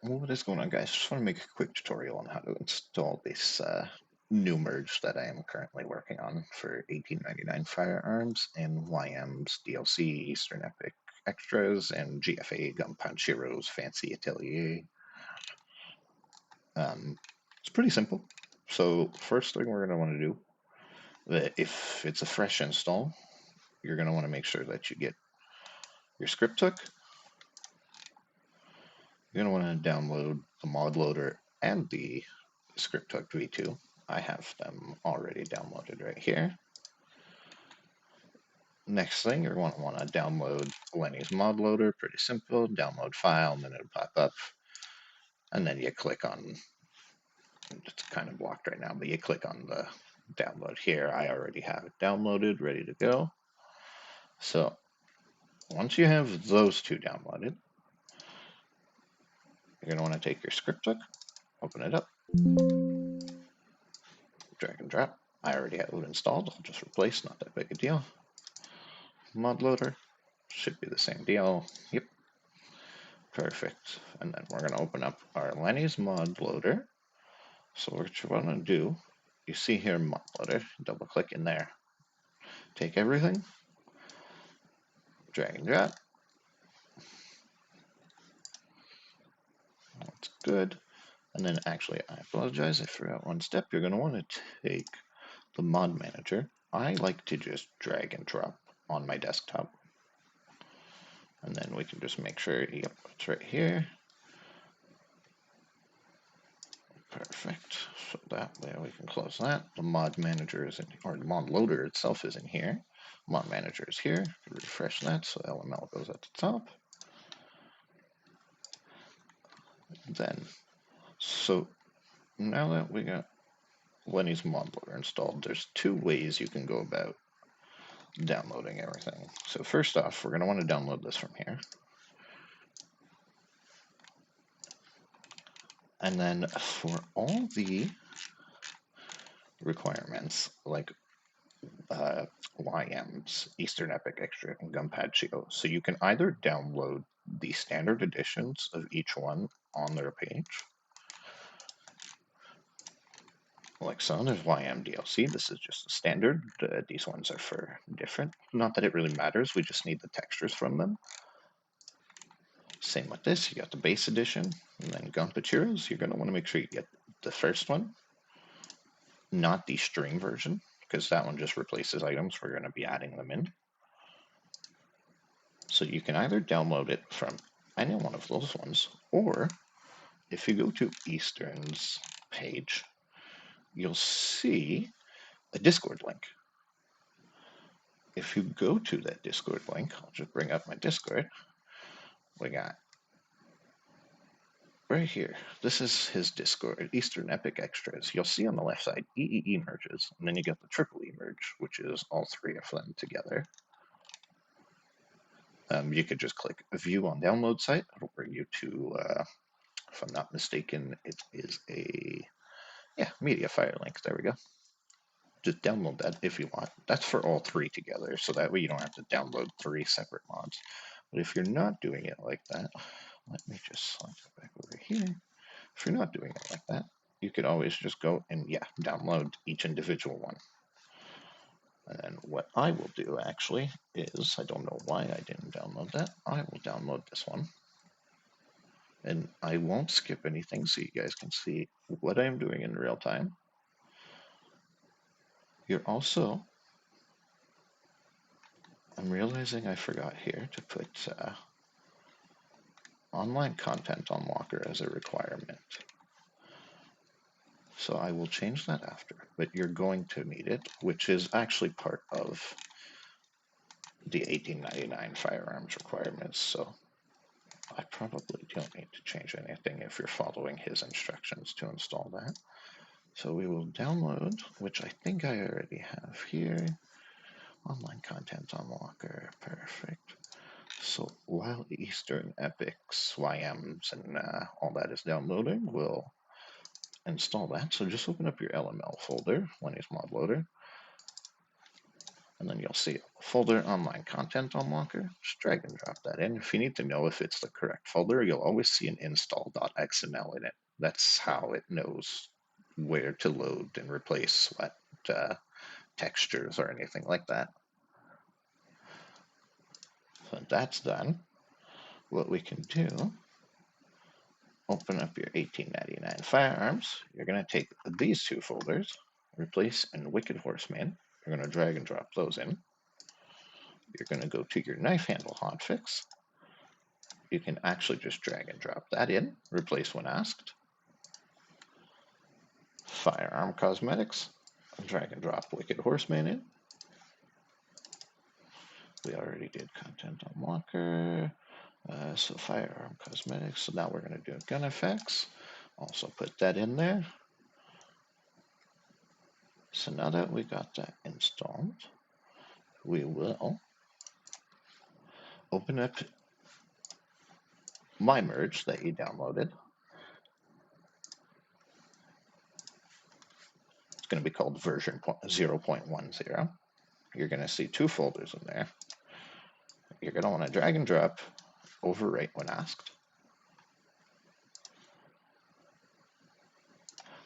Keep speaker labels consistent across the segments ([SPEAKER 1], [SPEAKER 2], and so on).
[SPEAKER 1] What is going on, guys? Just want to make a quick tutorial on how to install this new merge that I am currently working on for 1899 Firearms and WhyEm's DLC, Eastern Epic Extras, and GFA Gun Punch Heroes Fancy Atelier. It's pretty simple. So first thing we're going to want to do, that if it's a fresh install, you're going to want to make sure that you get your script hook. You're going to want to download the mod loader and the script hook v2. I have them already downloaded right here. Next thing, you're going to want to download Lenny's mod loader. Pretty simple. Download file, and then it'll pop up. And then you click on, it's kind of blocked right now, but you click on the download here. I already have it downloaded, ready to go. So once you have those two downloaded, you're going to want to take your script hook, open it up, drag and drop. I already have it installed. I'll just replace, not that big a deal. Mod loader, should be the same deal. Yep. Perfect. And then we're going to open up our Lenny's mod loader. So what you want to do, you see here mod loader, double click in there. Take everything, drag and drop. That's good. And then actually, I apologize, I forgot one step. You're going to want to take the mod manager. I like to just drag and drop on my desktop. And then we can just make sure, yep, it's right here. Perfect. So that way we can close that. The mod manager is in, or the mod loader itself is in here. Mod manager is here. Refresh that so LML goes at the top. Then, so now that we got Lenny's mod loader installed, there's two ways you can go about downloading everything. So first off, we're going to want to download this from here. And then for all the requirements, like WhyEm's, Eastern Epic Extra, and Gunpad Shield. So you can either download the standard editions of each one on their page. Like so, there's WhyEm DLC. This is just a standard. These ones are for different. Not that it really matters. We just need the textures from them. Same with this. You got the base edition, and then Gunpad Heroes. You're going to want to make sure you get the first one, not the stream version, because that one just replaces items. We're going to be adding them in. So you can either download it from any one of those ones, or if you go to Eastern's page, you'll see a Discord link. If you go to that Discord link, I'll just bring up my Discord. We got right here. This is his Discord, Eastern Epic Extras. You'll see on the left side EEE merges, and then you get the triple E merge, which is all three of them together. You could just click view on download site. It'll bring you to, if I'm not mistaken, it is a, yeah, Mediafire link. There we go. Just download that if you want. That's for all three together, so that way you don't have to download three separate mods. But if you're not doing it like that, let me just slide it back over here. If you're not doing it like that, you could always just go and, yeah, download each individual one. And then what I will do actually is, I don't know why I didn't download that, I will download this one. And I won't skip anything so you guys can see what I'm doing in real time. You're also, I'm realizing I forgot here to put online content unlocker as a requirement. So I will change that after, but you're going to need it, which is actually part of the 1899 firearms requirements. So I probably don't need to change anything if you're following his instructions to install that. So we will download, which I think I already have here. Online content unlocker, perfect. So while Eastern Epics, WhyEm's, and all that is downloading, we'll install that. So just open up your LML folder, Lenny's mod loader, and then you'll see a folder, online content unlocker. Just drag and drop that in. If you need to know if it's the correct folder, you'll always see an install.xml in it. That's how it knows where to load and replace what textures or anything like that. So that's done. What we can do, open up your 1899 Firearms. You're going to take these two folders, Replace and Wicked Horseman. You're going to drag and drop those in. You're going to go to your knife handle hotfix. You can actually just drag and drop that in, replace when asked. Firearm cosmetics, drag and drop Wicked Horseman in. We already did content unlocker. So firearm cosmetics. So now we're going to do gun effects. Also put that in there. So now that we got that installed, we will open up my merge that you downloaded. It's going to be called version 0.10. You're going to see two folders in there. You're going to want to drag and drop overwrite when asked.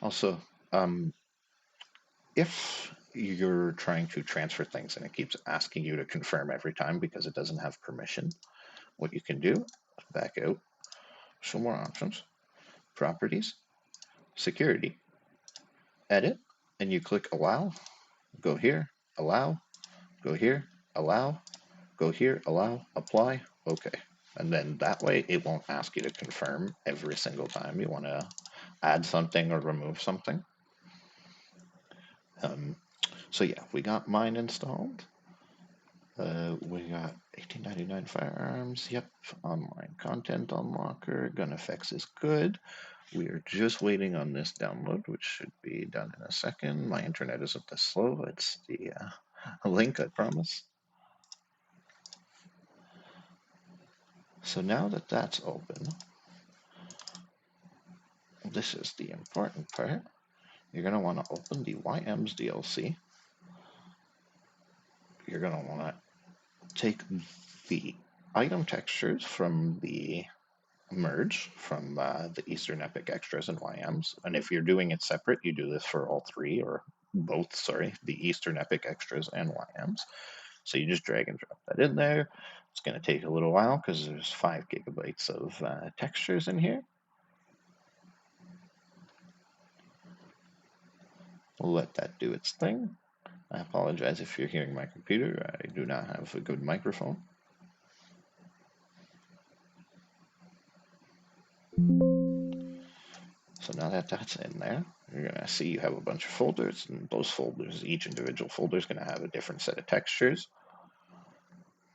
[SPEAKER 1] Also, if you're trying to transfer things and it keeps asking you to confirm every time because it doesn't have permission, what you can do is back out, show more options, properties, security, edit, and you click allow, go here, allow, go here, allow, go here, allow, apply, okay. And then that way it won't ask you to confirm every single time you want to add something or remove something. So yeah, we got mine installed. We got 1899 Firearms. Yep, online content unlocker. Gun effects is good. We are just waiting on this download, which should be done in a second. My internet isn't this slow. It's the link, I promise. So now that that's open, this is the important part. You're going to want to open the WhyEm's DLC. You're going to want to take the item textures from the merge from the Eastern Epic Extras and WhyEm's. And if you're doing it separate, you do this for all three, or both, sorry, the Eastern Epic Extras and WhyEm's. So you just drag and drop that in there. It's going to take a little while because there's 5 gigabytes of textures in here. We'll let that do its thing. I apologize if you're hearing my computer. I do not have a good microphone. So now that that's in there, you're going to see you have a bunch of folders, and those folders, each individual folder is going to have a different set of textures.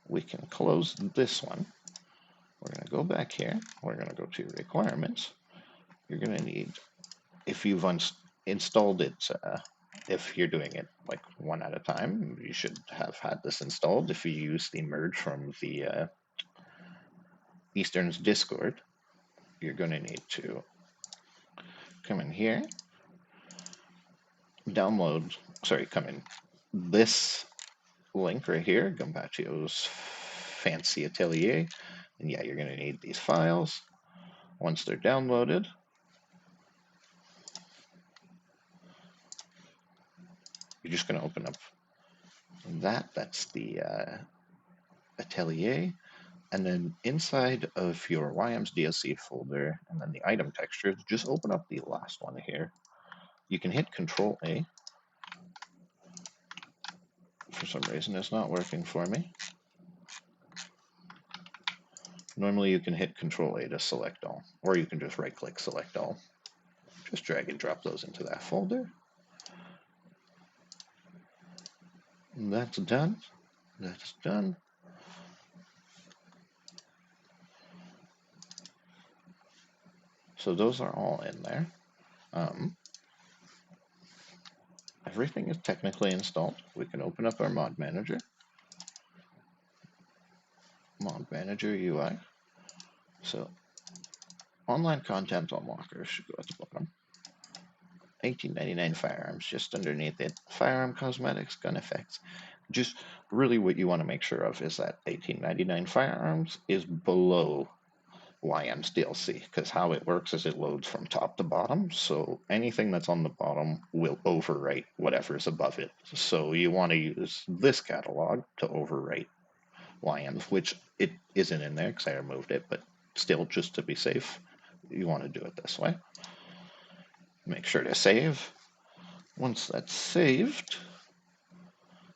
[SPEAKER 1] We can close this one. We're going to go back here. We're going to go to requirements. You're going to need, if you've installed it, if you're doing it like one at a time, you should have had this installed. If you use the merge from the Eastern's Discord, you're going to need to come in here, download, sorry, come in this link right here, Gambacio's Fancy Atelier, and yeah, you're going to need these files. Once they're downloaded, you're just going to open up that's the Atelier, and then inside of your WhyEm's DLC folder, and then the item textures, just open up the last one here. You can hit Control A. For some reason, it's not working for me. Normally, you can hit Control A to select all, or you can just right-click Select All. Just drag and drop those into that folder. And that's done. That's done. So those are all in there. Everything is technically installed. We can open up our mod manager. Mod manager UI. So online content unlocker should go at the bottom. 1899 Firearms just underneath it. Firearm cosmetics, gun effects. just really what you want to make sure of is that 1899 Firearms is below WhyEm's DLC, because how it works is it loads from top to bottom, so anything that's on the bottom will overwrite whatever's above it. So you want to use this catalog to overwrite WhyEm's, which it isn't in there because I removed it, but still, just to be safe, you want to do it this way. Make sure to save. Once that's saved,